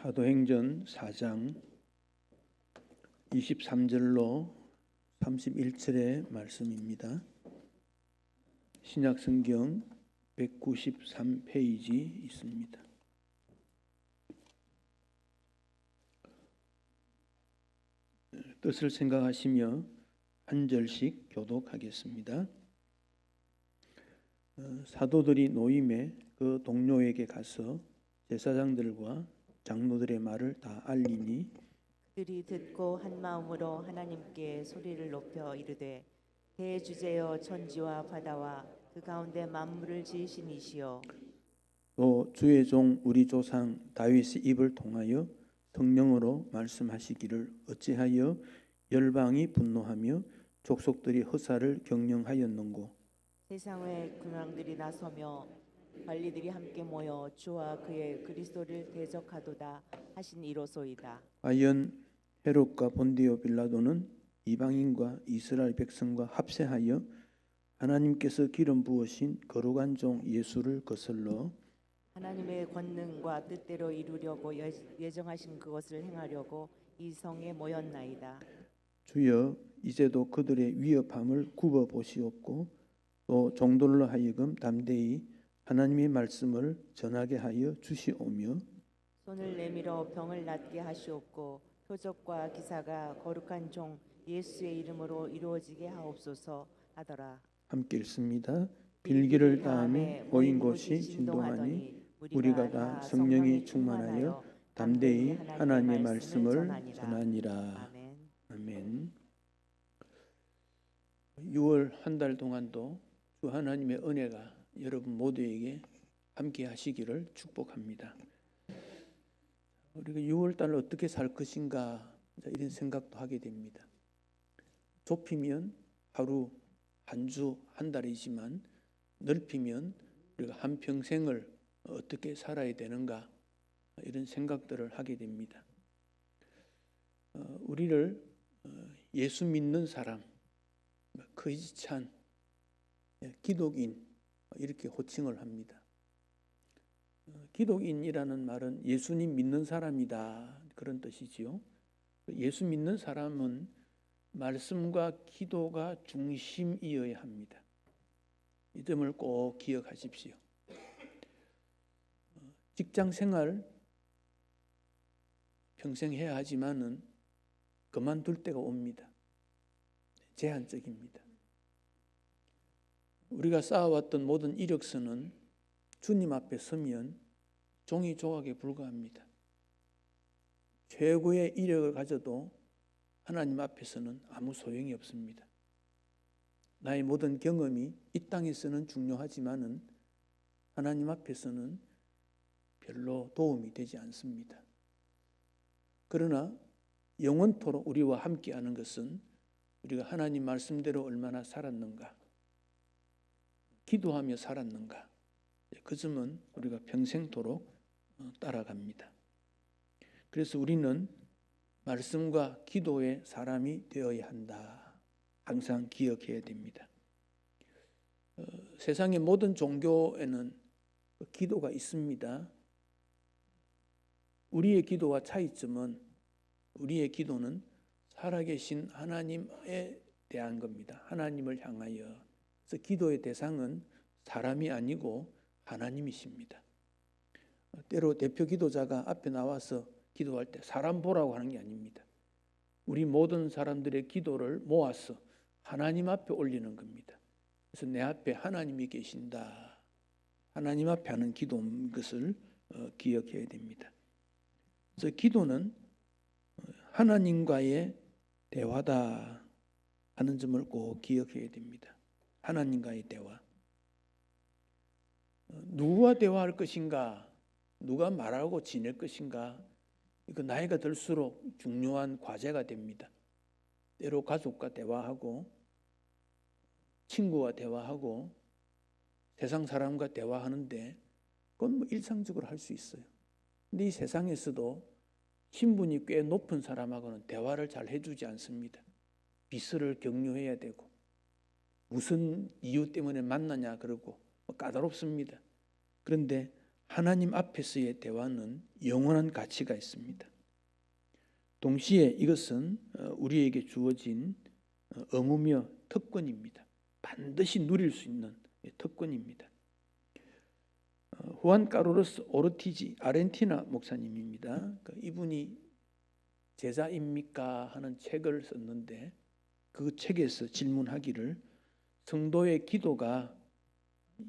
사도행전 4장 23절로 31절의 말씀입니다. 신약성경 193페이지 있습니다. 뜻을 생각하시며 한 절씩 교독하겠습니다. 사도들이 노임에 그 동료에게 가서 제사장들과 장로들의 말을 다 알리니 그들이 듣고 한 마음으로 하나님께 소리를 높여 이르되 대주제여 천지와 바다와 그 가운데 만물을 지으신 이시여 또 주의 종 우리 조상 다윗의 입을 통하여 성령으로 말씀하시기를 어찌하여 열방이 분노하며 족속들이 허사를 경영하였는고 세상의 군왕들이 나서며 관리들이 함께 모여 주와 그의 그리스도를 대적하도다 하신 이로소이다. 과연 헤롯과 본디오 빌라도는 이방인과 이스라엘 백성과 합세하여 하나님께서 기름 부으신 거룩한 종 예수를 거슬러 하나님의 권능과 뜻대로 이루려고 예정하신 그것을 행하려고 이 성에 모였나이다. 주여 이제도 그들의 위협함을 굽어 보시옵고 또 종들로 하여금 담대히 하나님의 말씀을 전하게 하여 주시오며 손을 내밀어 병을 낫게 하시옵고 표적과 기사가 거룩한 종 예수의 이름으로 이루어지게 하옵소서 하더라. 함께 읽습니다. 빌기를 다음에 모인 곳이 진동하니 우리가 다 성령이 충만하여 담대히 하나님의 말씀을 전하니라. 아멘. 아멘. 6월 한 달 동안도 주 하나님의 은혜가 여러분 모두에게 함께 하시기를 축복합니다. 우리가 6월 달을 어떻게 살 것인가 이런 생각도 하게 됩니다. 좁히면 하루, 한 주, 한 달이지만 넓히면 우리가 한 평생을 어떻게 살아야 되는가 이런 생각들을 하게 됩니다. 우리를 예수 믿는 사람, 크리스찬, 기독인 이렇게 호칭을 합니다. 기독인이라는 말은 예수님 믿는 사람이다 그런 뜻이지요. 예수 믿는 사람은 말씀과 기도가 중심이어야 합니다. 이 점을 꼭 기억하십시오. 직장 생활 평생 해야 하지만은 그만둘 때가 옵니다. 제한적입니다. 우리가 쌓아왔던 모든 이력서는 주님 앞에 서면 종이 조각에 불과합니다. 최고의 이력을 가져도 하나님 앞에서는 아무 소용이 없습니다. 나의 모든 경험이 이 땅에서는 중요하지만은 하나님 앞에서는 별로 도움이 되지 않습니다. 그러나 영원토록 우리와 함께하는 것은 우리가 하나님 말씀대로 얼마나 살았는가, 기도하며 살았는가, 그 점은 우리가 평생토록 따라갑니다. 그래서 우리는 말씀과 기도의 사람이 되어야 한다. 항상 기억해야 됩니다. 세상의 모든 종교에는 기도가 있습니다. 우리의 기도와 차이점은 우리의 기도는 살아계신 하나님에 대한 겁니다. 하나님을 향하여. 그래서 기도의 대상은 사람이 아니고 하나님이십니다. 때로 대표 기도자가 앞에 나와서 기도할 때 사람 보라고 하는 게 아닙니다. 우리 모든 사람들의 기도를 모아서 하나님 앞에 올리는 겁니다. 그래서 내 앞에 하나님이 계신다. 하나님 앞에 하는 기도인 것을 기억해야 됩니다. 그래서 기도는 하나님과의 대화다 하는 점을 꼭 기억해야 됩니다. 하나님과의 대화. 누구와 대화할 것인가? 누가 말하고 지낼 것인가? 이거 나이가 들수록 중요한 과제가 됩니다. 때로 가족과 대화하고 친구와 대화하고 세상 사람과 대화하는데 그건 뭐 일상적으로 할 수 있어요. 근데 이 세상에서도 신분이 꽤 높은 사람하고는 대화를 잘 해주지 않습니다. 비서를 격려해야 되고 무슨 이유 때문에 만나냐 그러고 까다롭습니다. 그런데 하나님 앞에서의 대화는 영원한 가치가 있습니다. 동시에 이것은 우리에게 주어진 의무며 특권입니다. 반드시 누릴 수 있는 특권입니다. 후안 카르로스 오르티지 아르헨티나 목사님입니다. 이분이 제자입니까 하는 책을 썼는데 그 책에서 질문하기를 성도의 기도가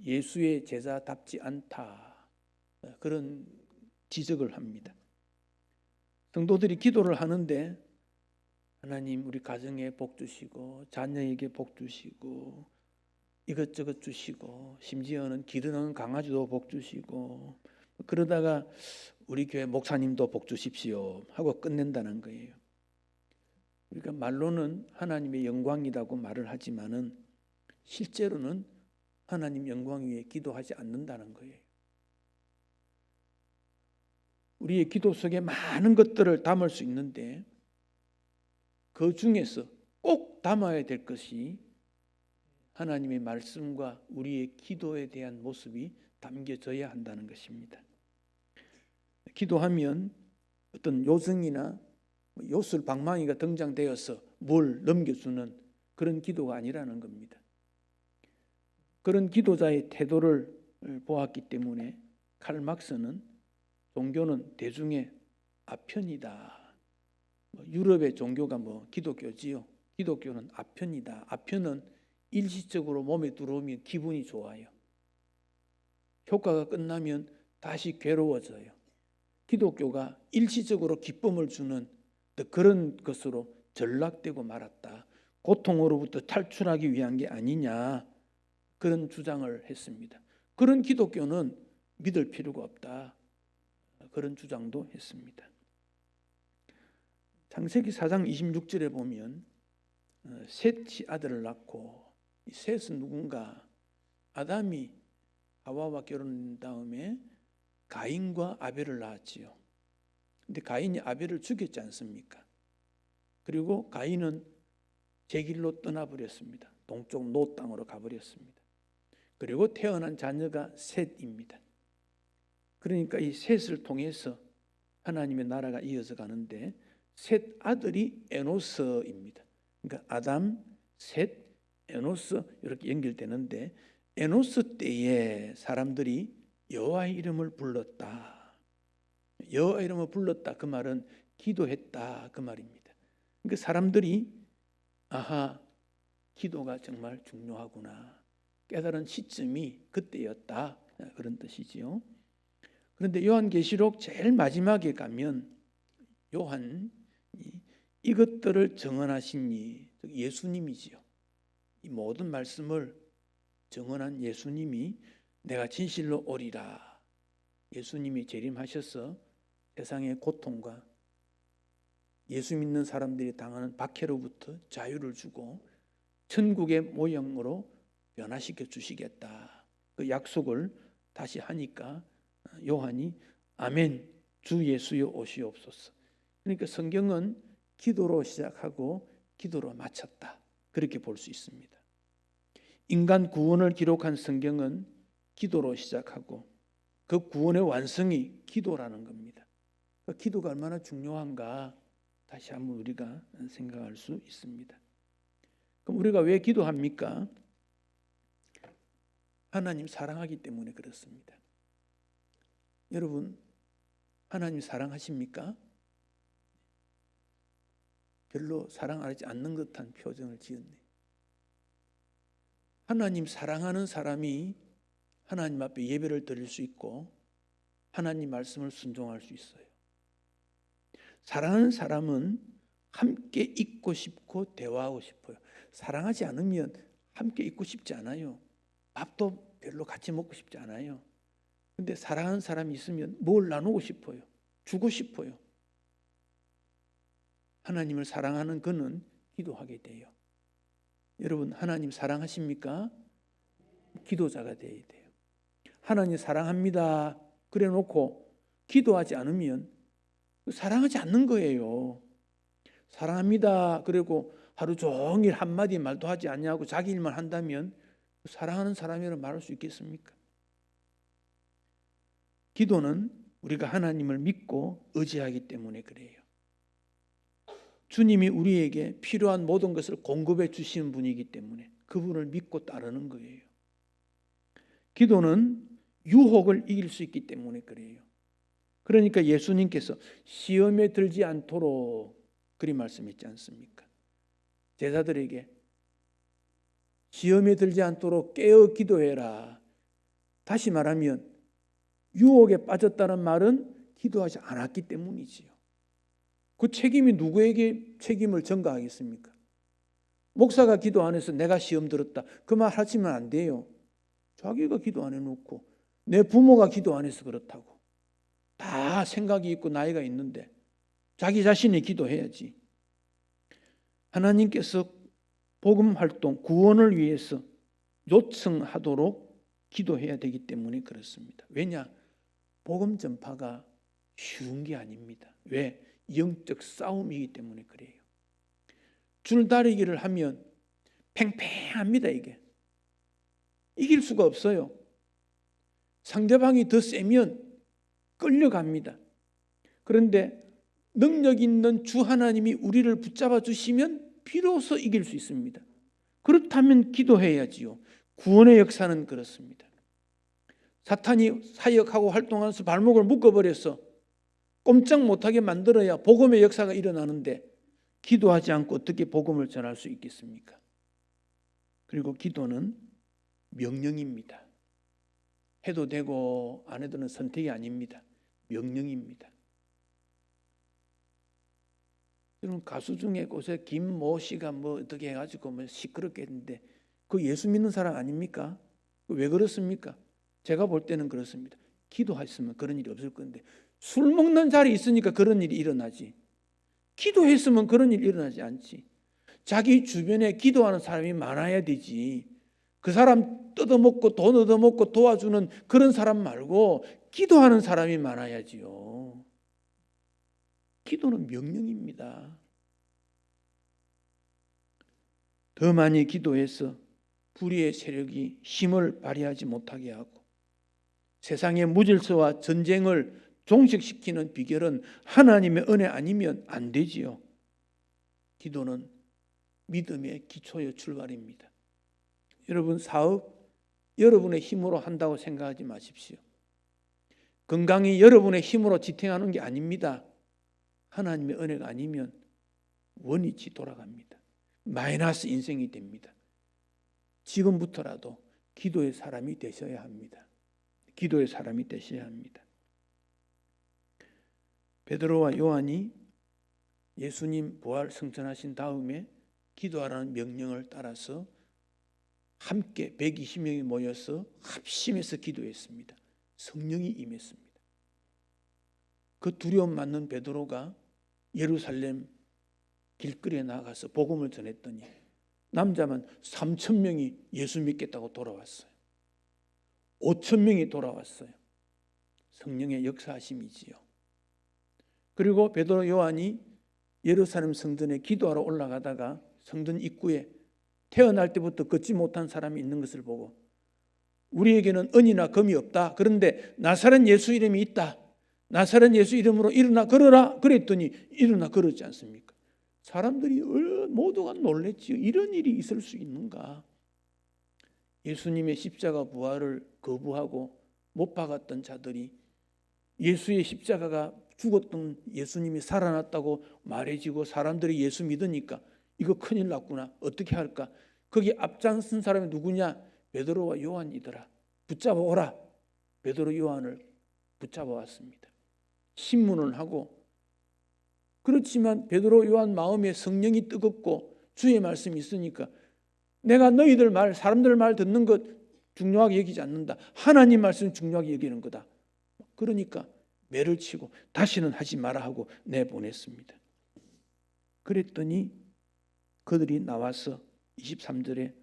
예수의 제자답지 않다, 그런 지적을 합니다. 성도들이 기도를 하는데 하나님 우리 가정에 복 주시고 자녀에게 복 주시고 이것저것 주시고 심지어는 기르는 강아지도 복 주시고 그러다가 우리 교회 목사님도 복 주십시오 하고 끝낸다는 거예요. 우리가 말로는 하나님의 영광이라고 말을 하지만은 실제로는 하나님 영광 위에 기도하지 않는다는 거예요. 우리의 기도 속에 많은 것들을 담을 수 있는데 그 중에서 꼭 담아야 될 것이 하나님의 말씀과 우리의 기도에 대한 모습이 담겨져야 한다는 것입니다. 기도하면 어떤 요정이나 요술 방망이가 등장되어서 뭘 넘겨주는 그런 기도가 아니라는 겁니다. 그런 기도자의 태도를 보았기 때문에 칼 막스는 종교는 대중의 아편이다. 유럽의 종교가 기독교지요. 기독교는 아편이다. 아편은 일시적으로 몸에 들어오면 기분이 좋아요. 효과가 끝나면 다시 괴로워져요. 기독교가 일시적으로 기쁨을 주는 그런 것으로 전락되고 말았다. 고통으로부터 탈출하기 위한 게 아니냐, 그런 주장을 했습니다. 그런 기독교는 믿을 필요가 없다, 그런 주장도 했습니다. 창세기 4장 26절에 보면 셋이 아들을 낳고, 이 셋은 누군가? 아담이 하와와 결혼한 다음에 가인과 아벨을 낳았지요. 근데 가인이 아벨을 죽였지 않습니까? 그리고 가인은 제 길로 떠나버렸습니다. 동쪽 노 땅으로 가버렸습니다. 그리고 태어난 자녀가 셋입니다. 그러니까 이 셋을 통해서 하나님의 나라가 이어져 가는데 셋 아들이 에노스입니다. 그러니까 아담, 셋, 에노스 이렇게 연결되는데 에노스 때에 사람들이 여호와의 이름을 불렀다. 여호와의 이름을 불렀다, 그 말은 기도했다, 그 말입니다. 그러니까 사람들이 기도가 정말 중요하구나 깨달은 시점이 그때였다, 그런 뜻이지요. 그런데 요한계시록 제일 마지막에 가면 요한 이것들을 정언하신 이 예수님이지요. 이 모든 말씀을 정언한 예수님이 내가 진실로 오리라. 예수님이 재림하셔서 세상의 고통과 예수 믿는 사람들이 당하는 박해로부터 자유를 주고 천국의 모형으로 변화시켜 주시겠다. 그 약속을 다시 하니까 요한이 아멘, 주 예수여 오시옵소서. 그러니까 성경은 기도로 시작하고 기도로 마쳤다, 그렇게 볼 수 있습니다. 인간 구원을 기록한 성경은 기도로 시작하고 그 구원의 완성이 기도라는 겁니다. 그 기도가 얼마나 중요한가 다시 한번 우리가 생각할 수 있습니다. 그럼 우리가 왜 기도합니까? 하나님 사랑하기 때문에 그렇습니다. 여러분, 하나님 사랑하십니까? 별로 사랑하지 않는 듯한 표정을 지었네. 하나님 사랑하는 사람이 하나님 앞에 예배를 드릴 수 있고 하나님 말씀을 순종할 수 있어요. 사랑하는 사람은 함께 있고 싶고 대화하고 싶어요. 사랑하지 않으면 함께 있고 싶지 않아요. 밥도 별로 같이 먹고 싶지 않아요. 근데 사랑하는 사람이 있으면 뭘 나누고 싶어요. 주고 싶어요. 하나님을 사랑하는 그는 기도하게 돼요. 여러분, 하나님 사랑하십니까? 기도자가 돼야 돼요. 하나님 사랑합니다 그래 놓고 기도하지 않으면 사랑하지 않는 거예요. 사랑합니다 그리고 하루 종일 한마디 말도 하지 않냐고 자기 일만 한다면 사랑하는 사람이라고 말할 수 있겠습니까? 기도는 우리가 하나님을 믿고 의지하기 때문에 그래요. 주님이 우리에게 필요한 모든 것을 공급해 주시는 분이기 때문에 그분을 믿고 따르는 거예요. 기도는 유혹을 이길 수 있기 때문에 그래요. 그러니까 예수님께서 시험에 들지 않도록 그리 말씀했지 않습니까? 제자들에게 시험에 들지 않도록 깨어 기도해라. 다시 말하면 유혹에 빠졌다는 말은 기도하지 않았기 때문이지요. 그 책임이 누구에게 책임을 전가하겠습니까? 목사가 기도 안 해서 내가 시험 들었다. 그 말 하시면 안 돼요. 자기가 기도 안 해놓고 내 부모가 기도 안 해서 그렇다고. 다 생각이 있고 나이가 있는데 자기 자신이 기도해야지. 하나님께서 복음 활동, 구원을 위해서 요청하도록 기도해야 되기 때문에 그렇습니다. 왜냐? 복음 전파가 쉬운 게 아닙니다. 왜? 영적 싸움이기 때문에 그래요. 줄다리기를 하면 팽팽합니다. 이게 이길 수가 없어요. 상대방이 더 세면 끌려갑니다. 그런데 능력 있는 주 하나님이 우리를 붙잡아 주시면 비로소 이길 수 있습니다. 그렇다면 기도해야지요. 구원의 역사는 그렇습니다. 사탄이 사역하고 활동하면서 발목을 묶어버려서 꼼짝 못하게 만들어야 복음의 역사가 일어나는데 기도하지 않고 어떻게 복음을 전할 수 있겠습니까? 그리고 기도는 명령입니다. 해도 되고 안 해도는 선택이 아닙니다. 명령입니다. 여러분 가수 중에 곳에 김모 씨가 뭐 어떻게 해가지고 뭐 시끄럽게 했는데 그 예수 믿는 사람 아닙니까? 왜 그렇습니까? 제가 볼 때는 그렇습니다. 기도했으면 그런 일이 없을 건데 술 먹는 자리에 있으니까 그런 일이 일어나지. 기도했으면 그런 일이 일어나지 않지. 자기 주변에 기도하는 사람이 많아야 되지. 그 사람 뜯어먹고 돈 얻어먹고 도와주는 그런 사람 말고 기도하는 사람이 많아야지요. 기도는 명령입니다. 더 많이 기도해서 불의의 세력이 힘을 발휘하지 못하게 하고 세상의 무질서와 전쟁을 종식시키는 비결은 하나님의 은혜 아니면 안 되지요. 기도는 믿음의 기초의 출발입니다. 여러분 사업 여러분의 힘으로 한다고 생각하지 마십시오. 건강이 여러분의 힘으로 지탱하는 게 아닙니다. 하나님의 은혜가 아니면 원위치 돌아갑니다. 마이너스 인생이 됩니다. 지금부터라도 기도의 사람이 되셔야 합니다. 기도의 사람이 되셔야 합니다. 베드로와 요한이 예수님 부활 승천하신 다음에 기도하라는 명령을 따라서 함께 120명이 모여서 합심해서 기도했습니다. 성령이 임했습니다. 그 두려움 맞는 베드로가 예루살렘 길거리에 나가서 복음을 전했더니 남자만 3,000명이 예수 믿겠다고 돌아왔어요. 5,000명이 돌아왔어요. 성령의 역사하심이지요. 그리고 베드로 요한이 예루살렘 성전에 기도하러 올라가다가 성전 입구에 태어날 때부터 걷지 못한 사람이 있는 것을 보고 우리에게는 은이나 금이 없다. 그런데 나사렛 예수 이름이 있다. 나사렛 예수 이름으로 일어나 걸어라. 그랬더니 일어나 걸었지 않습니까? 사람들이 모두가 놀랬지요. 이런 일이 있을 수 있는가? 예수님의 십자가 부활을 거부하고 못 박았던 자들이 예수의 십자가가 죽었던 예수님이 살아났다고 말해지고 사람들이 예수 믿으니까 이거 큰일 났구나. 어떻게 할까? 거기 앞장선 사람이 누구냐? 베드로와 요한이더라. 붙잡아 오라. 베드로 요한을 붙잡아 왔습니다. 신문을 하고 그렇지만 베드로 요한 마음에 성령이 뜨겁고 주의 말씀이 있으니까 내가 너희들 말, 사람들 말 듣는 것 중요하게 여기지 않는다. 하나님 말씀 중요하게 여기는 거다. 그러니까 매를 치고 다시는 하지 마라 하고 내보냈습니다. 그랬더니 그들이 나와서 23절에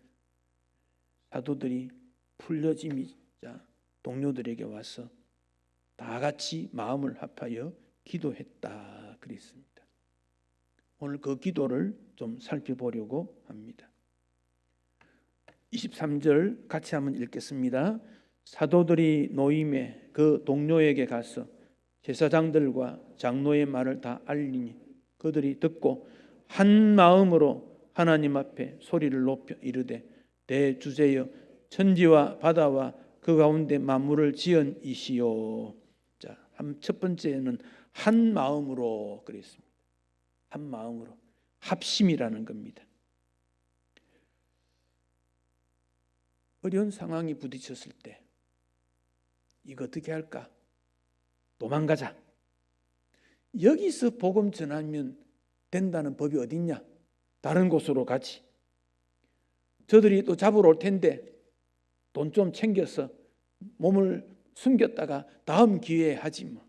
사도들이 풀려지자 동료들에게 와서 다 같이 마음을 합하여 기도했다 그랬습니다. 오늘 그 기도를 좀 살펴보려고 합니다. 23절 같이 한번 읽겠습니다. 사도들이 노임에 그 동료에게 가서 제사장들과 장로의 말을 다 알리니 그들이 듣고 한 마음으로 하나님 앞에 소리를 높여 이르되 대주제여 천지와 바다와 그 가운데 만물을 지은 이시요. 자, 첫 번째는 한 마음으로 그랬습니다. 한 마음으로 합심이라는 겁니다. 어려운 상황이 부딪혔을 때 이거 어떻게 할까? 도망가자. 여기서 복음 전하면 된다는 법이 어딨냐? 다른 곳으로 가지. 저들이 또 잡으러 올 텐데 돈 좀 챙겨서 몸을 숨겼다가 다음 기회에 하지 뭐.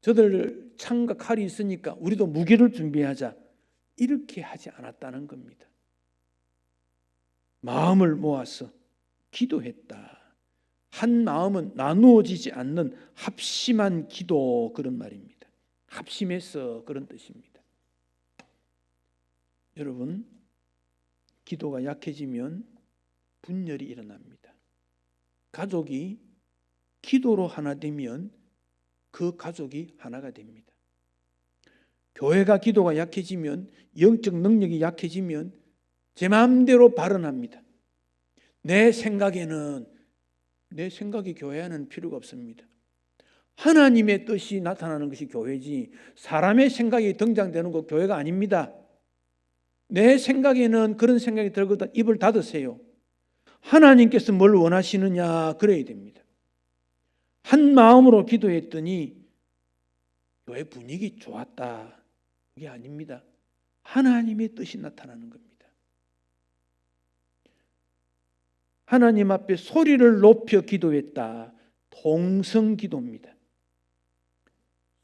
저들 창과 칼이 있으니까 우리도 무기를 준비하자. 이렇게 하지 않았다는 겁니다. 마음을 모아서 기도했다. 한 마음은 나누어지지 않는 합심한 기도, 그런 말입니다. 합심해서 그런 뜻입니다. 여러분, 기도가 약해지면 분열이 일어납니다. 가족이 기도로 하나 되면 그 가족이 하나가 됩니다. 교회가 기도가 약해지면, 영적 능력이 약해지면 제 마음대로 발언합니다. 내 생각이 교회는 필요가 없습니다. 하나님의 뜻이 나타나는 것이 교회지 사람의 생각이 등장되는 것 교회가 아닙니다. 내 생각에는 그런 생각이 들거든 입을 닫으세요. 하나님께서 뭘 원하시느냐 그래야 됩니다. 한 마음으로 기도했더니 교회 분위기 좋았다. 그게 아닙니다. 하나님의 뜻이 나타나는 겁니다. 하나님 앞에 소리를 높여 기도했다. 통성 기도입니다.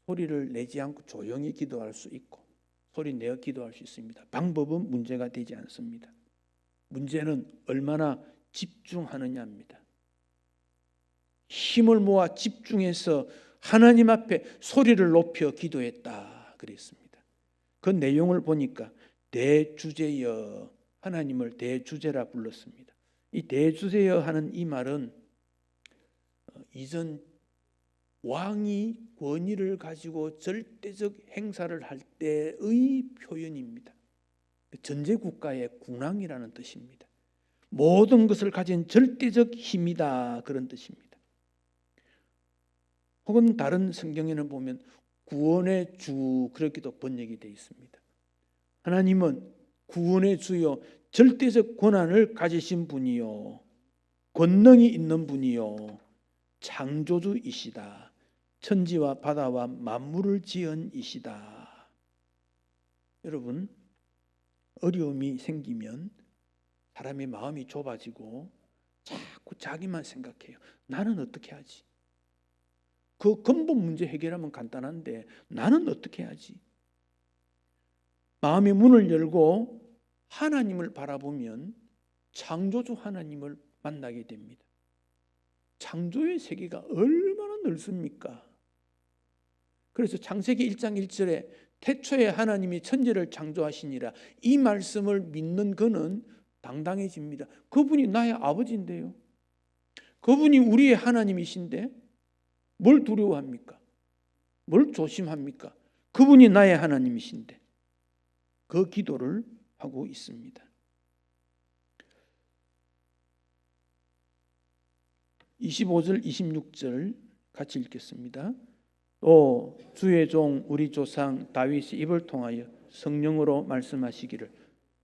소리를 내지 않고 조용히 기도할 수 있고 소리 내어 기도할 수 있습니다. 방법은 문제가 되지 않습니다. 문제는 얼마나 집중하느냐입니다. 힘을 모아 집중해서 하나님 앞에 소리를 높여 기도했다 그랬습니다. 그 내용을 보니까 대주제여, 하나님을 대주제라 불렀습니다. 이 대주제여 하는 이 말은 이전 왕이 권위를 가지고 절대적 행사를 할 때의 표현입니다. 전제국가의 군왕이라는 뜻입니다. 모든 것을 가진 절대적 힘이다 그런 뜻입니다. 혹은 다른 성경에는 보면 구원의 주 그렇게도 번역이 되어 있습니다. 하나님은 구원의 주요 절대적 권한을 가지신 분이요 권능이 있는 분이요 창조주이시다. 천지와 바다와 만물을 지은 이시다. 여러분, 어려움이 생기면 사람의 마음이 좁아지고 자꾸 자기만 생각해요. 나는 어떻게 하지? 그 근본 문제 해결하면 간단한데 나는 어떻게 하지? 마음의 문을 열고 하나님을 바라보면 창조주 하나님을 만나게 됩니다. 창조의 세계가 얼마나 넓습니까? 그래서 창세기 1장 1절에 태초에 하나님이 천지를 창조하시니라 이 말씀을 믿는 그는 당당해집니다. 그분이 나의 아버지인데요. 그분이 우리의 하나님이신데 뭘 두려워합니까? 뭘 조심합니까? 그분이 나의 하나님이신데 그 기도를 하고 있습니다. 25절 26절 같이 읽겠습니다. 또 주의 종 우리 조상 다윗이 입을 통하여 성령으로 말씀하시기를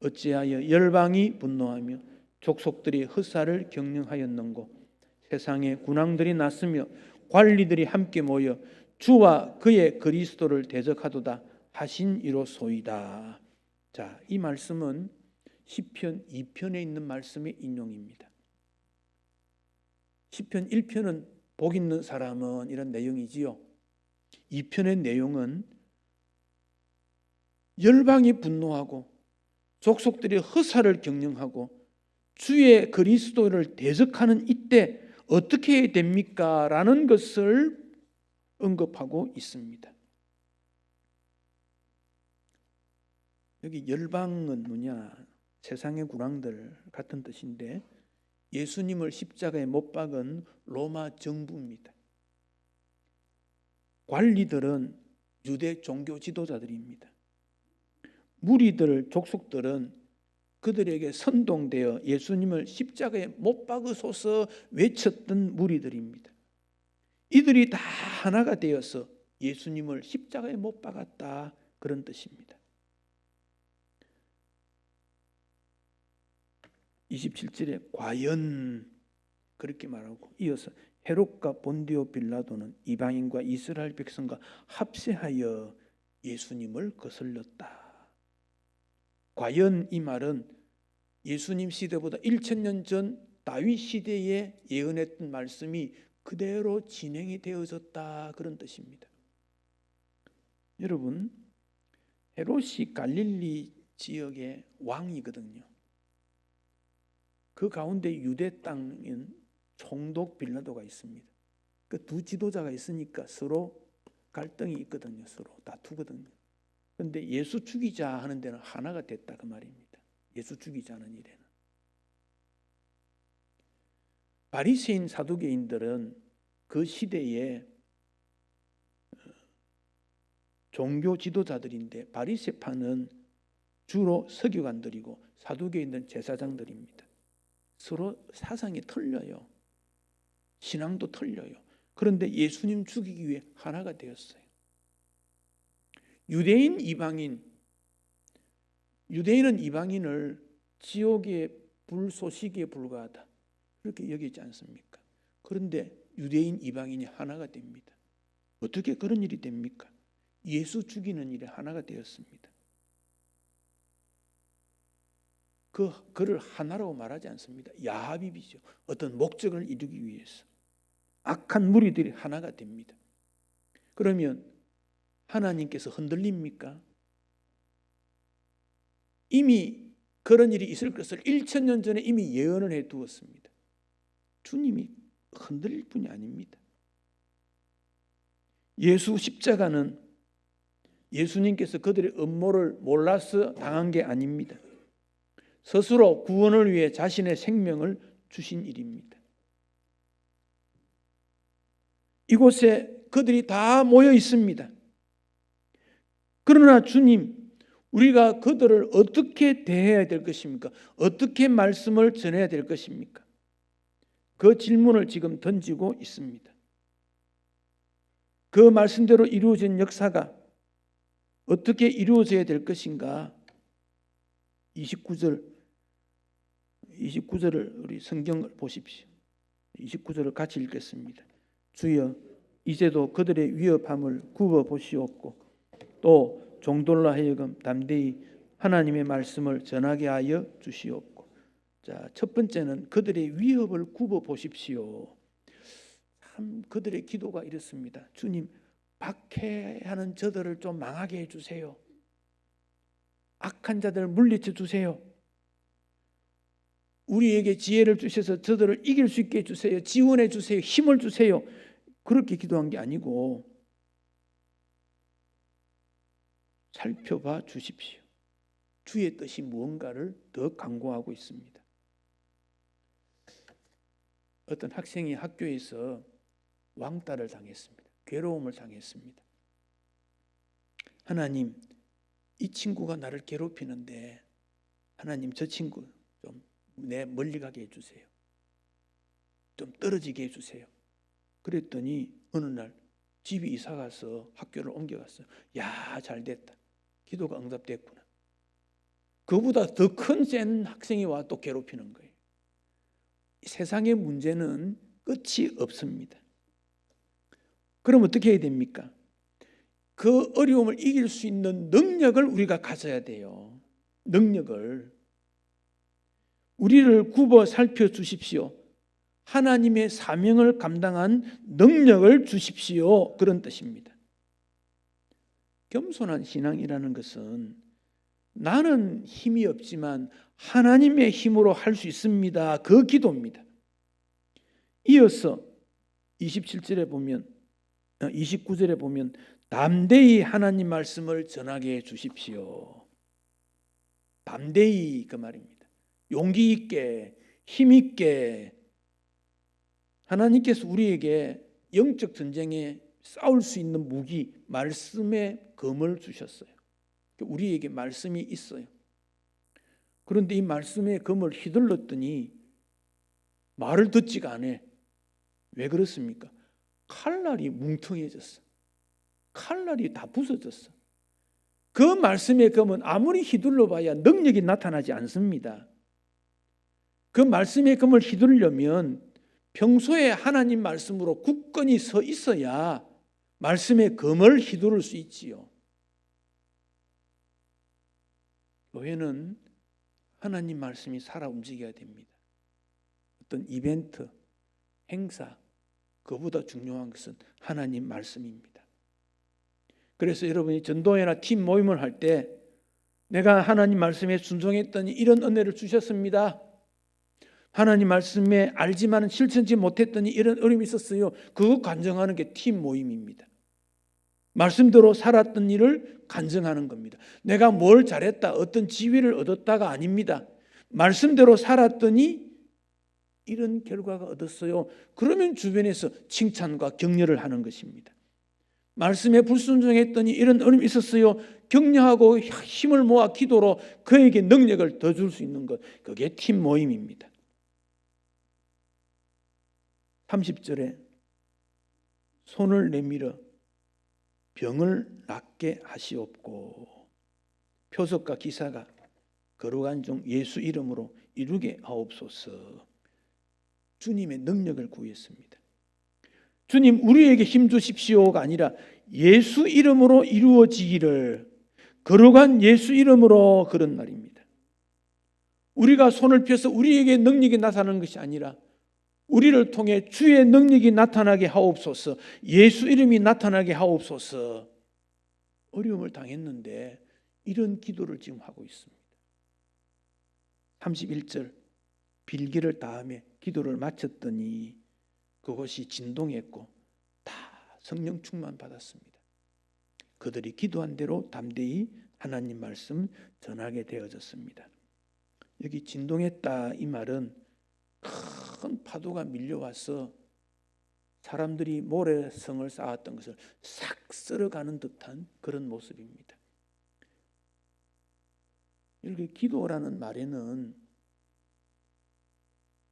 어찌하여 열방이 분노하며 족속들이 흑사를 경영하였는고 세상에 군왕들이 났으며 관리들이 함께 모여 주와 그의 그리스도를 대적하도다 하신 이로소이다. 자, 이 말씀은 시편 2편에 있는 말씀의 인용입니다. 시편 1편은 복 있는 사람은 이런 내용이지요. 2편의 내용은 열방이 분노하고 족속들이 허사를 경영하고 주의 그리스도를 대적하는 이때 어떻게 해야 됩니까? 라는 것을 언급하고 있습니다. 여기 열방은 뭐냐? 세상의 군왕들 같은 뜻인데 예수님을 십자가에 못 박은 로마 정부입니다. 관리들은 유대 종교 지도자들입니다. 무리들, 족속들은 그들에게 선동되어 예수님을 십자가에 못 박으소서 외쳤던 무리들입니다. 이들이 다 하나가 되어서 예수님을 십자가에 못 박았다, 그런 뜻입니다. 27절에 과연 그렇게 말하고 이어서 헤롯과 본디오 빌라도는 이방인과 이스라엘 백성과 합세하여 예수님을 거슬렸다. 과연 이 말은 예수님 시대보다 1000년 전 다윗 시대에 예언했던 말씀이 그대로 진행이 되어졌다, 그런 뜻입니다. 여러분, 헤롯이 갈릴리 지역의 왕이거든요. 그 가운데 유대 땅인 총독 빌라도가 있습니다. 그 두 지도자가 있으니까 서로 갈등이 있거든요. 서로 다투거든요. 그런데 예수 죽이자 하는 데는 하나가 됐다, 그 말입니다. 예수 죽이자는 일에는. 바리새인 사두개인들은 그 시대에 종교 지도자들인데 바리새파는 주로 서기관들이고 사두개인들은 제사장들입니다. 서로 사상이 틀려요. 신앙도 틀려요. 그런데 예수님 죽이기 위해 하나가 되었어요. 유대인, 이방인, 유대인은 이방인을 지옥의 불쏘시기에 불과하다, 그렇게 여기지 않습니까? 그런데 유대인, 이방인이 하나가 됩니다. 어떻게 그런 일이 됩니까? 예수 죽이는 일에 하나가 되었습니다. 그를 하나라고 말하지 않습니다. 야합이죠. 어떤 목적을 이루기 위해서 악한 무리들이 하나가 됩니다. 그러면 하나님께서 흔들립니까? 이미 그런 일이 있을 것을 1000년 전에 이미 예언을 해 두었습니다. 주님이 흔들릴 분이 아닙니다. 예수 십자가는 예수님께서 그들의 음모를 몰라서 당한 게 아닙니다. 스스로 구원을 위해 자신의 생명을 주신 일입니다. 이곳에 그들이 다 모여 있습니다. 그러나 주님, 우리가 그들을 어떻게 대해야 될 것입니까? 어떻게 말씀을 전해야 될 것입니까? 그 질문을 지금 던지고 있습니다. 그 말씀대로 이루어진 역사가 어떻게 이루어져야 될 것인가? 29절을 우리 성경을 보십시오. 29절을 같이 읽겠습니다. 주여, 이제도 그들의 위협함을 굽어 보시옵고 또 종들로 하여금 담대히 하나님의 말씀을 전하게 하여 주시옵고. 자, 첫 번째는 그들의 위협을 굽어 보십시오. 참 그들의 기도가 이렇습니다. 주님, 박해하는 저들을 좀 망하게 해주세요. 악한 자들을 물리쳐 주세요. 우리에게 지혜를 주셔서 저들을 이길 수 있게 해주세요. 지원해 주세요. 힘을 주세요. 그렇게 기도한 게 아니고 살펴봐 주십시오. 주의 뜻이 무언가를 더 강구하고 있습니다. 어떤 학생이 학교에서 왕따를 당했습니다. 괴로움을 당했습니다. 하나님, 이 친구가 나를 괴롭히는데 하나님, 저 친구 좀 내 멀리 가게 해주세요. 좀 떨어지게 해주세요. 그랬더니 어느 날 집이 이사가서 학교를 옮겨갔어요. 야, 잘됐다. 기도가 응답됐구나. 그보다 더 큰 센 학생이 와 또 괴롭히는 거예요. 세상의 문제는 끝이 없습니다. 그럼 어떻게 해야 됩니까? 그 어려움을 이길 수 있는 능력을 우리가 가져야 돼요. 능력을. 우리를 굽어 살펴주십시오. 하나님의 사명을 감당한 능력을 주십시오. 그런 뜻입니다. 겸손한 신앙이라는 것은 나는 힘이 없지만 하나님의 힘으로 할 수 있습니다. 그 기도입니다. 이어서 29절에 보면 담대히 하나님 말씀을 전하게 해 주십시오. 담대히, 그 말입니다. 용기 있게, 힘있게 하나님께서 우리에게 영적 전쟁에 싸울 수 있는 무기, 말씀의 검을 주셨어요. 우리에게 말씀이 있어요. 그런데 이 말씀의 검을 휘둘렀더니 말을 듣지가 않아. 왜 그렇습니까? 칼날이 뭉텅해졌어. 칼날이 다 부서졌어. 그 말씀의 검은 아무리 휘둘러봐야 능력이 나타나지 않습니다. 그 말씀의 검을 휘두르려면 평소에 하나님 말씀으로 굳건히 서 있어야 말씀의 검을 휘두를 수 있지요. 교회는 하나님 말씀이 살아 움직여야 됩니다. 어떤 이벤트, 행사, 그보다 중요한 것은 하나님 말씀입니다. 그래서 여러분이 전도회나 팀 모임을 할 때 내가 하나님 말씀에 순종했더니 이런 은혜를 주셨습니다. 하나님 말씀에 알지만 실천치 못했더니 이런 어려움이 있었어요. 그거 간증하는 게 팀 모임입니다. 말씀대로 살았던 일을 간증하는 겁니다. 내가 뭘 잘했다, 어떤 지위를 얻었다가 아닙니다. 말씀대로 살았더니 이런 결과가 얻었어요. 그러면 주변에서 칭찬과 격려를 하는 것입니다. 말씀에 불순종했더니 이런 어려움이 있었어요. 격려하고 힘을 모아 기도로 그에게 능력을 더 줄 수 있는 것, 그게 팀 모임입니다. 30절에 손을 내밀어 병을 낫게 하시옵고 표적과 기사가 거룩한 종 예수 이름으로 이루게 하옵소서. 주님의 능력을 구했습니다. 주님 우리에게 힘 주십시오가 아니라 예수 이름으로 이루어지기를, 거룩한 예수 이름으로, 그런 말입니다. 우리가 손을 펴서 우리에게 능력이 나타나는 것이 아니라 우리를 통해 주의 능력이 나타나게 하옵소서, 예수 이름이 나타나게 하옵소서. 어려움을 당했는데 이런 기도를 지금 하고 있습니다. 31절 빌기를 다음에 기도를 마쳤더니 그것이 진동했고 다 성령 충만 받았습니다. 그들이 기도한 대로 담대히 하나님 말씀 전하게 되어졌습니다. 여기 진동했다 이 말은 큰 파도가 밀려와서 사람들이 모래성을 쌓았던 것을 싹 쓸어가는 듯한 그런 모습입니다. 이렇게 기도라는 말에는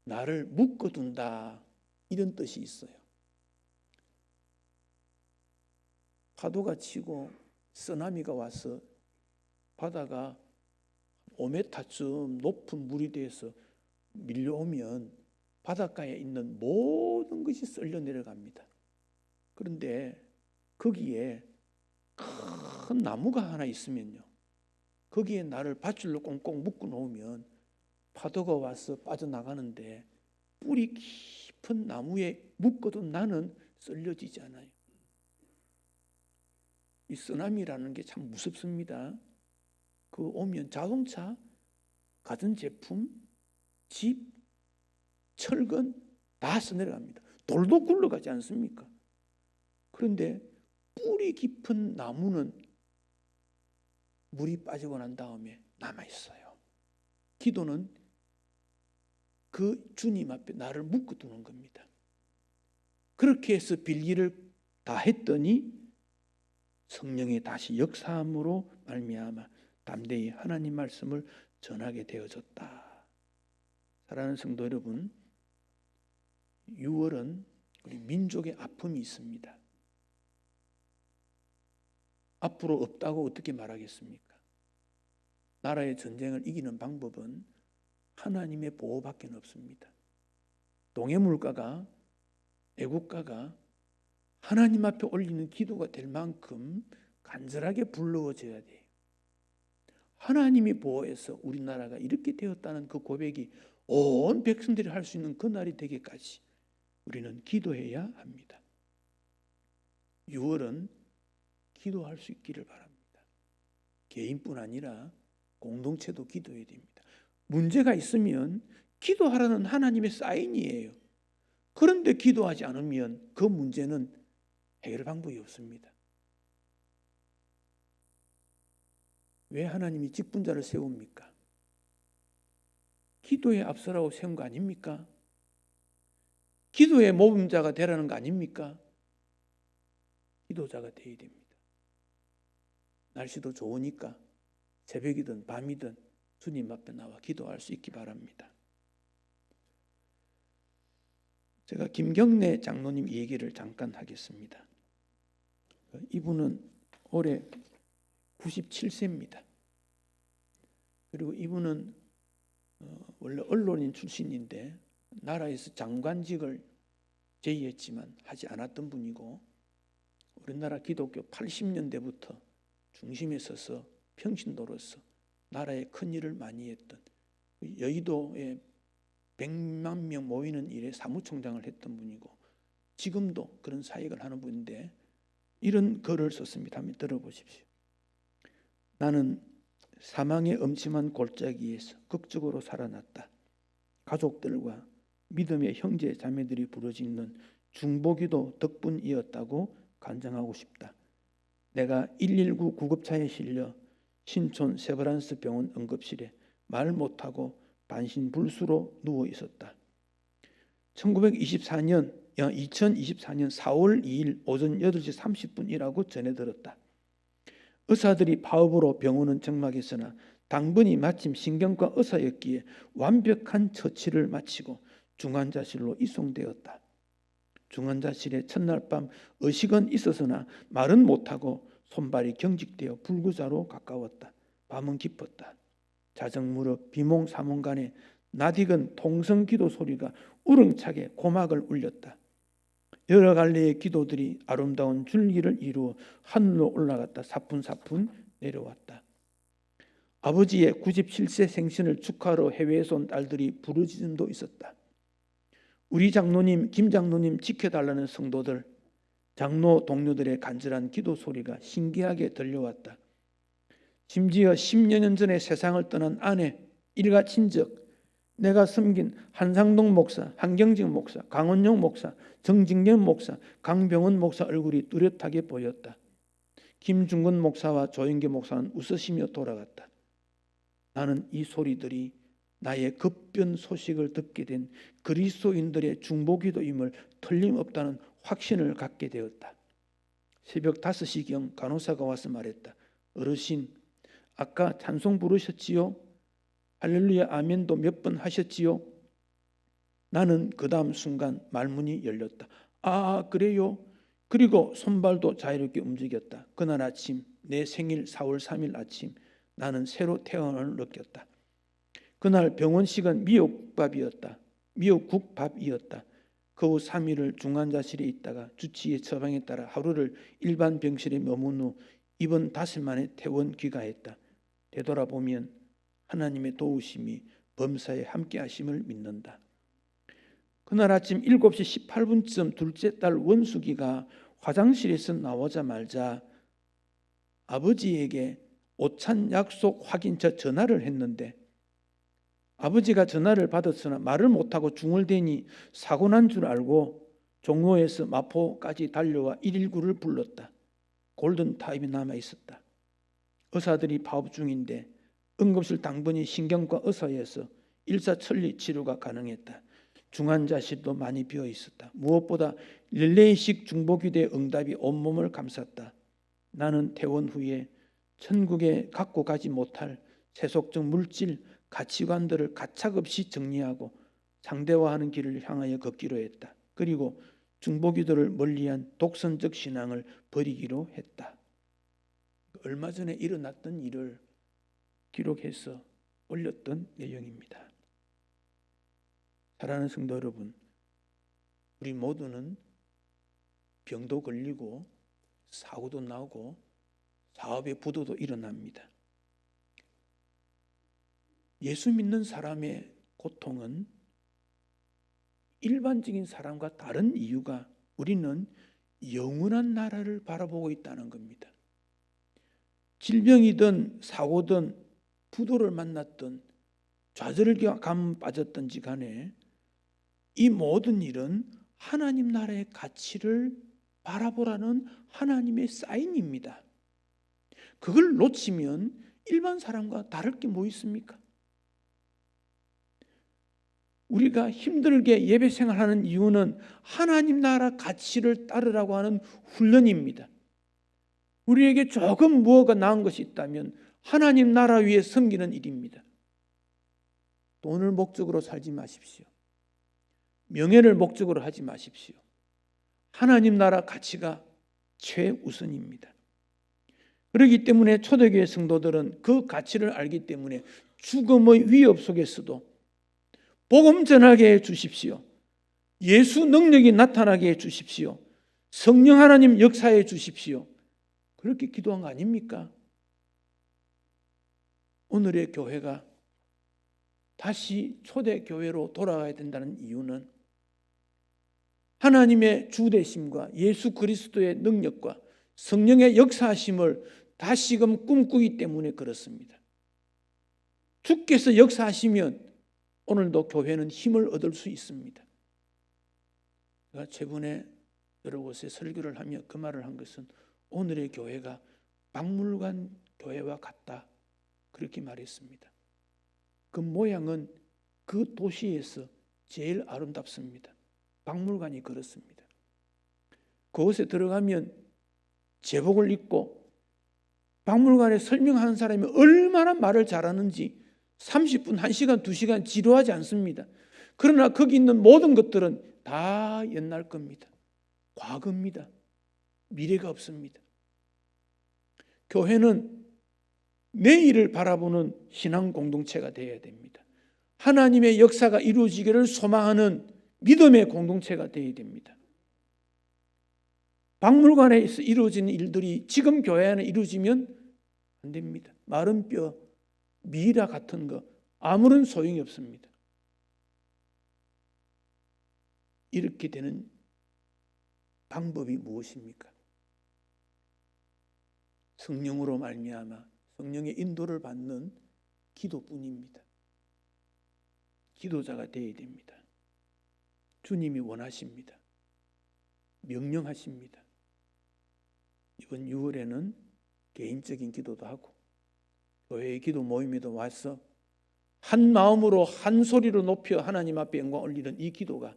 나를 묶어둔다 이런 뜻이 있어요. 파도가 치고 쓰나미가 와서 바다가 5m쯤 높은 물이 돼서 밀려오면 바닷가에 있는 모든 것이 쓸려 내려갑니다. 그런데 거기에 큰 나무가 하나 있으면요, 거기에 나를 밧줄로 꽁꽁 묶어 놓으면 파도가 와서 빠져나가는데 뿌리 깊은 나무에 묶어도 나는 쓸려지지 않아요. 이 쓰나미라는 게 참 무섭습니다. 그 오면 자동차, 가전제품, 집, 철근 다 써내려갑니다. 돌도 굴러가지 않습니까? 그런데 뿌리 깊은 나무는 물이 빠지고 난 다음에 남아있어요. 기도는 그 주님 앞에 나를 묶어두는 겁니다. 그렇게 해서 빌기를 다 했더니 성령의 다시 역사함으로 말미암아 담대히 하나님 말씀을 전하게 되어졌다. 사랑하는 성도 여러분, 6월은 우리 민족의 아픔이 있습니다. 앞으로 없다고 어떻게 말하겠습니까? 나라의 전쟁을 이기는 방법은 하나님의 보호밖에 없습니다. 동해 물가가, 애국가가 하나님 앞에 올리는 기도가 될 만큼 간절하게 불러워져야 돼요. 하나님이 보호해서 우리나라가 이렇게 되었다는 그 고백이 온 백성들이 할 수 있는 그날이 되기까지 우리는 기도해야 합니다. 6월은 기도할 수 있기를 바랍니다. 개인뿐 아니라 공동체도 기도해야 됩니다. 문제가 있으면 기도하라는 하나님의 사인이에요. 그런데 기도하지 않으면 그 문제는 해결 방법이 없습니다. 왜 하나님이 직분자를 세웁니까? 기도에 앞서라고 세운 거 아닙니까? 기도의 모범자가 되라는 거 아닙니까? 기도자가 되어야 됩니다. 날씨도 좋으니까 새벽이든 밤이든 주님 앞에 나와 기도할 수 있기 바랍니다. 제가 김경래 장로님 얘기를 잠깐 하겠습니다. 이분은 올해 97세입니다. 그리고 이분은 원래 언론인 출신인데 나라에서 장관직을 제의했지만 하지 않았던 분이고, 우리나라 기독교 80년대부터 중심에 서서 평신도로서 나라에 큰 일을 많이 했던, 여의도에 100만 명 모이는 일에 사무총장을 했던 분이고 지금도 그런 사역을 하는 분인데, 이런 글을 썼습니다. 한번 들어보십시오. 나는 사망의 엄침한 골짜기에서 극적으로 살아났다. 가족들과 믿음의 형제 자매들이 부르짖는 중보기도 덕분이었다고 간증하고 싶다. 내가 119 구급차에 실려 신촌 세브란스 병원 응급실에 말 못하고 반신불수로 누워 있었다. 2024년 4월 2일 오전 8시 30분이라고 전해 들었다. 의사들이 파업으로 병원은 정막했으나 당분이 마침 신경과 의사였기에 완벽한 처치를 마치고 중환자실로 이송되었다. 중환자실에 첫날 밤 의식은 있었으나 말은 못하고 손발이 경직되어 불구자로 가까웠다. 밤은 깊었다. 자정무렵 비몽사몽간에 낯익은 통성기도 소리가 우렁차게 고막을 울렸다. 여러 갈래의 기도들이 아름다운 줄기를 이루어 하늘로 올라갔다 사뿐사뿐 내려왔다. 아버지의 97세 생신을 축하하러 해외에서 온 딸들이 부르짖음도 있었다. 우리 장로님, 김 장로님 지켜달라는 성도들, 장로 동료들의 간절한 기도 소리가 신기하게 들려왔다. 심지어 10여 년 전에 세상을 떠난 아내, 일가 친척, 내가 섬긴 한상동 목사, 한경직 목사, 강원용 목사, 정진경 목사, 강병원 목사 얼굴이 뚜렷하게 보였다. 김중근 목사와 조영계 목사는 웃으시며 돌아갔다. 나는 이 소리들이 나의 급변 소식을 듣게 된 그리스도인들의 중보기도임을 틀림없다는 확신을 갖게 되었다. 새벽 5시경 간호사가 와서 말했다. 어르신, 아까 찬송 부르셨지요? 할렐루야 아멘도 몇 번 하셨지요? 나는 그 다음 순간 말문이 열렸다. 아, 그래요? 그리고 손발도 자유롭게 움직였다. 그날 아침, 내 생일 4월 3일 아침, 나는 새로 태어남을 느꼈다. 그날 병원식은 미역국밥이었다. 그 후 3일을 중환자실에 있다가 주치의 처방에 따라 하루를 일반 병실에 머문 후 이번 5만에 퇴원 귀가했다. 되돌아보면 하나님의 도우심이 범사에 함께 하심을 믿는다. 그날 아침 7시 18분쯤 둘째 딸 원숙이가 화장실에서 나오자마자 아버지에게 오찬 약속 확인처 전화를 했는데, 아버지가 전화를 받았으나 말을 못하고 중얼대니 사고 난 줄 알고 종로에서 마포까지 달려와 119를 불렀다. 골든타임이 남아있었다. 의사들이 파업 중인데 응급실 당번이 신경과 의사여서 일사천리 치료가 가능했다. 중환자실도 많이 비어 있었다. 무엇보다 릴레이식 중보기도의 응답이 온몸을 감쌌다. 나는 퇴원 후에 천국에 갖고 가지 못할 세속적 물질, 가치관들을 가차없이 정리하고 상대화하는 길을 향하여 걷기로 했다. 그리고 중보기도를 멀리한 독선적 신앙을 버리기로 했다. 얼마 전에 일어났던 일을 기록해서 올렸던 내용입니다. 사랑하는 성도 여러분, 우리 모두는 병도 걸리고 사고도 나고 사업의 부도도 일어납니다. 예수 믿는 사람의 고통은 일반적인 사람과 다른 이유가 우리는 영원한 나라를 바라보고 있다는 겁니다. 질병이든 사고든 부도를 만났든 좌절감 빠졌든지 간에 이 모든 일은 하나님 나라의 가치를 바라보라는 하나님의 사인입니다. 그걸 놓치면 일반 사람과 다를 게 뭐 있습니까? 우리가 힘들게 예배 생활하는 이유는 하나님 나라 가치를 따르라고 하는 훈련입니다. 우리에게 조금 무엇가 나은 것이 있다면 하나님 나라 위에 섬기는 일입니다. 돈을 목적으로 살지 마십시오. 명예를 목적으로 하지 마십시오. 하나님 나라 가치가 최우선입니다. 그렇기 때문에 초대교회 성도들은 그 가치를 알기 때문에 죽음의 위협 속에서도 복음 전하게 해 주십시오. 예수 능력이 나타나게 해 주십시오. 성령 하나님 역사해 주십시오. 그렇게 기도한 거 아닙니까? 오늘의 교회가 다시 초대교회로 돌아가야 된다는 이유는 하나님의 주되심과 예수 그리스도의 능력과 성령의 역사하심을 다시금 꿈꾸기 때문에 그렇습니다. 주께서 역사하시면 오늘도 교회는 힘을 얻을 수 있습니다. 제가 최근에 여러 곳에 설교를 하며 그 말을 한 것은 오늘의 교회가 박물관 교회와 같다, 그렇게 말했습니다. 그 모양은 그 도시에서 제일 아름답습니다. 박물관이 그렇습니다. 그곳에 들어가면 제복을 입고 박물관에 설명하는 사람이 얼마나 말을 잘하는지 30분, 1시간, 2시간 지루하지 않습니다. 그러나 거기 있는 모든 것들은 다 옛날 겁니다. 과거입니다. 미래가 없습니다. 교회는 내일을 바라보는 신앙 공동체가 되어야 됩니다. 하나님의 역사가 이루어지기를 소망하는 믿음의 공동체가 되어야 됩니다. 박물관에서 이루어지는 일들이 지금 교회 안에 이루어지면 안 됩니다. 마른 뼈, 미라 같은 거 아무런 소용이 없습니다. 이렇게 되는 방법이 무엇입니까? 성령으로 말미암아 성령의 인도를 받는 기도뿐입니다. 기도자가 되어야 됩니다. 주님이 원하십니다. 명령하십니다. 이번 6월에는 개인적인 기도도 하고 교회의 기도 모임에도 와서 한 마음으로 한 소리로 높여 하나님 앞에 영광 올리는 이 기도가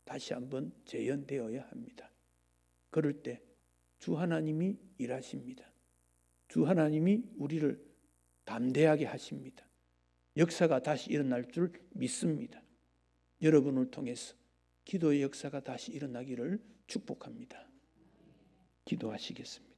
다시 한번 재현되어야 합니다. 그럴 때 주 하나님이 일하십니다. 주 하나님이 우리를 담대하게 하십니다. 역사가 다시 일어날 줄 믿습니다. 여러분을 통해서 기도의 역사가 다시 일어나기를 축복합니다. 기도하시겠습니다.